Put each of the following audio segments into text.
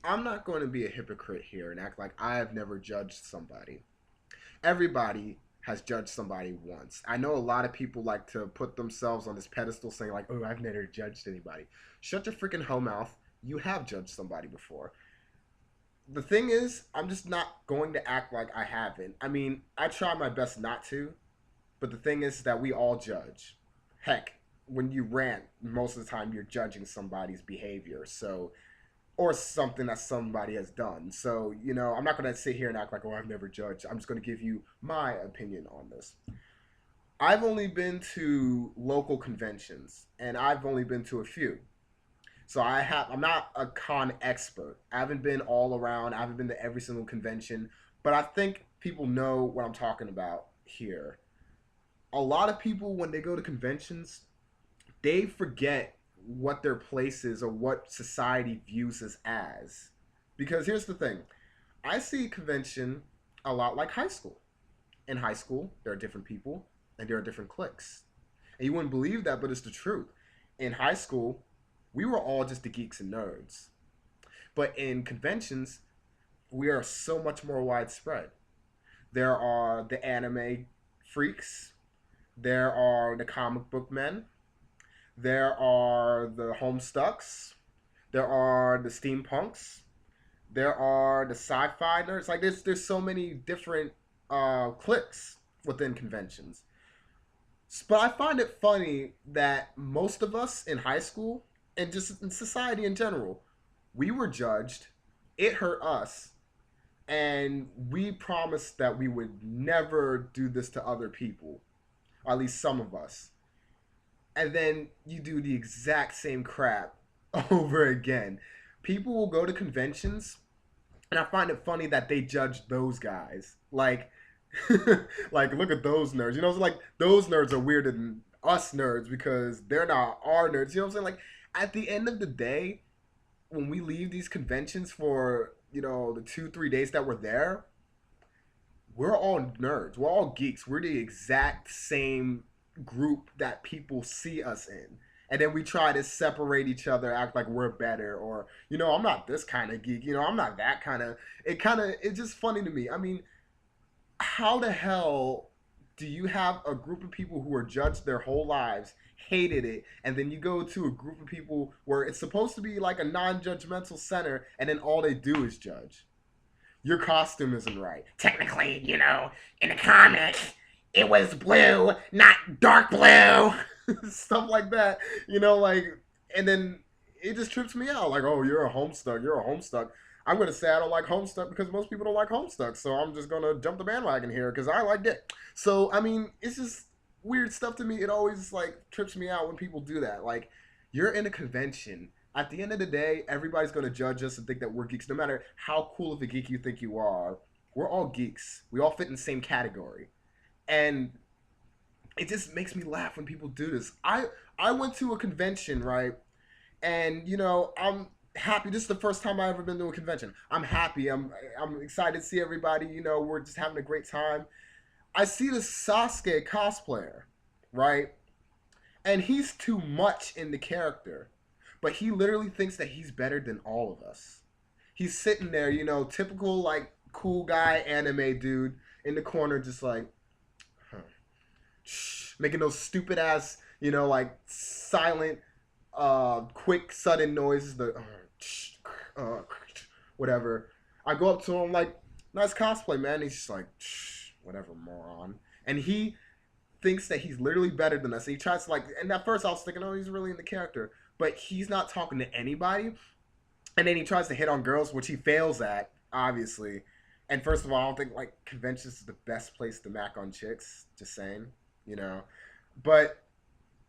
I'm not going to be a hypocrite here and act like I have never judged somebody. Everybody has judged somebody once. I know a lot of people like to put themselves on this pedestal saying like, "Oh, I've never judged anybody." Shut your freaking hoe mouth. You have judged somebody before. The thing is, I'm just not going to act like I haven't. I mean, I try my best not to, but the thing is that we all judge. Heck, when you rant, most of the time you're judging somebody's behavior. So or something that somebody has done. So, I'm not going to sit here and act like, oh, I've never judged. I'm just going to give you my opinion on this. I've only been to local conventions, and I've only been to a few. So I'm not a con expert. I haven't been all around. I haven't been to every single convention, but I think people know what I'm talking about here. A lot of people when they go to conventions, they forget what their place is or what society views us as. Because here's the thing, I see convention a lot like high school. In high school, there are different people and there are different cliques. And you wouldn't believe that, but it's the truth. In high school, we were all just the geeks and nerds. But in conventions, we are so much more widespread. There are the anime freaks, there are the comic book men, there are the Homestucks. There are the steampunks. There are the sci-fi nerds. Like there's so many different cliques within conventions. But I find it funny that most of us in high school and just in society in general, we were judged. It hurt us, and we promised that we would never do this to other people, or at least some of us, and then you do the exact same crap over again. People will go to conventions, and I find it funny that they judge those guys. Like, like look at those nerds. It's like those nerds are weirder than us nerds because they're not our nerds. You know what I'm saying? Like, at the end of the day, when we leave these conventions for the 2 3 days that we're there, we're all nerds. We're all geeks. We're the exact same group that people see us in. And then we try to separate each other, act like we're better, or I'm not this kind of geek. I'm not that kind of. It's just funny to me. I mean, how the hell do you have a group of people who are judged their whole lives, hated it, and then you go to a group of people where it's supposed to be like a non-judgmental center, and then all they do is judge? Your costume isn't right. Technically, in the comics, it was blue, not dark blue. Stuff like that, and then it just trips me out. Like, oh, you're a Homestuck. You're a Homestuck. I'm going to say I don't like Homestuck because most people don't like Homestuck. So I'm just going to jump the bandwagon here because I like it. So, I mean, it's just weird stuff to me. It always, trips me out when people do that. Like, you're in a convention. At the end of the day, everybody's going to judge us and think that we're geeks. No matter how cool of a geek you think you are, we're all geeks. We all fit in the same category. And it just makes me laugh when people do this. I went to a convention, right? And I'm happy. This is the first time I ever been to a convention. I'm happy. I'm excited to see everybody. We're just having a great time. I see this Sasuke cosplayer, right? And he's too much in the character. But he literally thinks that he's better than all of us. He's sitting there, typical cool guy anime dude in the corner, just like, huh, shh, making those stupid ass, silent, quick, sudden noises. The whatever. I go up to him like, nice cosplay, man. He's just like, shh, whatever, moron. And he thinks that he's literally better than us. And he tries to and at first I was thinking, oh, he's really in the character. But he's not talking to anybody. And then he tries to hit on girls, which he fails at, obviously. And first of all, I don't think conventions is the best place to mac on chicks. Just saying, But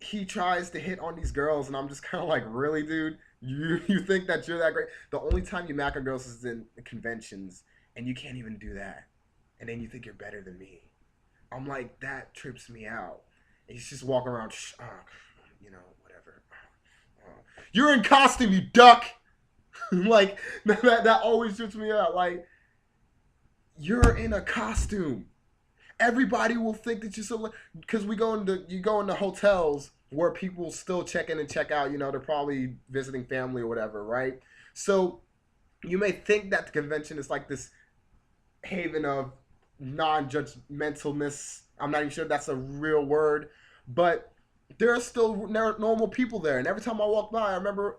he tries to hit on these girls, and I'm just kind of like, really, dude? You think that you're that great? The only time you mac on girls is in conventions, and you can't even do that. And then you think you're better than me. I'm like, that trips me out. And he's just walking around, whatever. You're in costume, you duck. That always trips me out. Like, you're in a costume. Everybody will think that you're so, because you go into hotels where people still check in and check out. They're probably visiting family or whatever, right? So You may think that the convention is like this haven of non-judgmentalness. I'm not even sure that's a real word, but there are still normal people there. And every time I walk by, I remember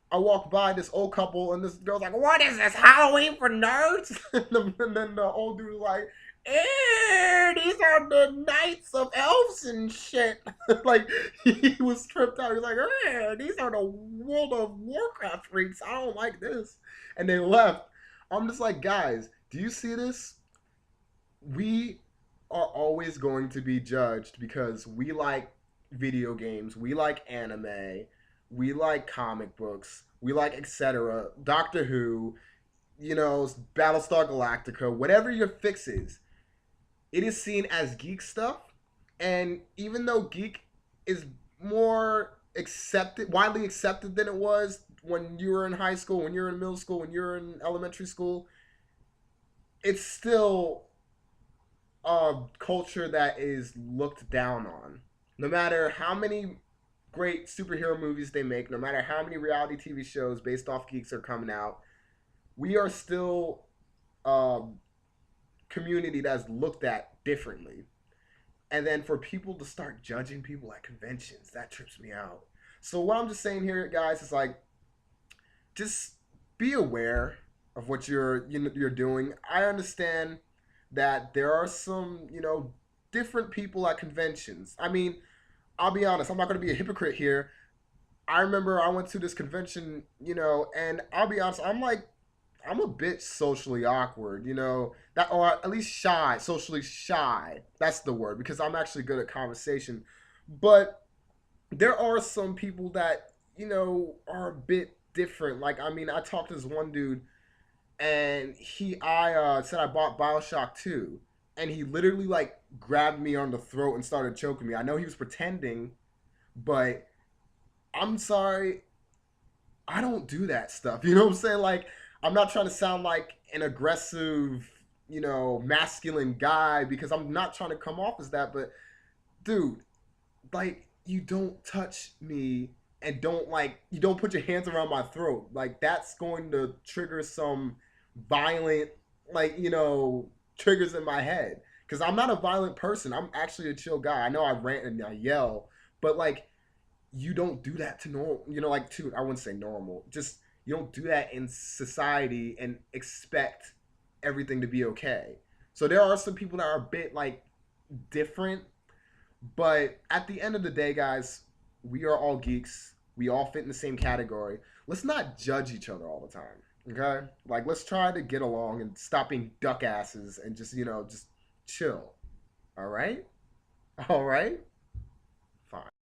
I walked by this old couple, and this girl's like, "What is this, Halloween for nerds?" And then the old dude's like, these are the knights of elves and shit. Like, he was tripped out. He's like, these are the World of Warcraft freaks. I don't like this. And they left. I'm just like, guys, do you see this? We are always going to be judged because we like video games, we like anime, we like comic books, we like etc. Doctor Who, Battlestar Galactica, whatever your fix is, it is seen as geek stuff. And even though geek is more widely accepted than it was when you were in high school, when you were in middle school, when you were in elementary school, it's still a culture that is looked down on. No matter how many great superhero movies they make, no matter how many reality TV shows based off geeks are coming out, we are still a community that's looked at differently. And then for people to start judging people at conventions, that trips me out. So what I'm just saying here, guys, is like, just be aware of what you're doing. I understand that there are some different people at conventions. I mean, I'll be honest. I'm not going to be a hypocrite here. I remember I went to this convention, and I'll be honest. I'm a bit socially awkward, that, or at least shy, socially shy. That's the word, because I'm actually good at conversation. But there are some people that are a bit different. Like, I mean, I talked to this one dude, and I said I bought Bioshock 2, and he literally like grabbed me on the throat and started choking me. I know he was pretending, but I'm sorry, I don't do that stuff. You know what I'm saying? Like, I'm not trying to sound like an aggressive, masculine guy, because I'm not trying to come off as that. But dude, like, you don't touch me, and you don't put your hands around my throat. Like, that's going to trigger some violent, like, triggers in my head, because I'm not a violent person. I'm actually a chill guy. I know I rant and I yell, but like, you don't do that to normal, like, to, I wouldn't say normal, just, you don't do that in society and expect everything to be okay. So there are some people that are a bit like different, but at the end of the day, guys, we are all geeks. We all fit in the same category. Let's not judge each other all the time. Okay? Like, let's try to get along and stop being duck asses and just, just chill. All right? All right?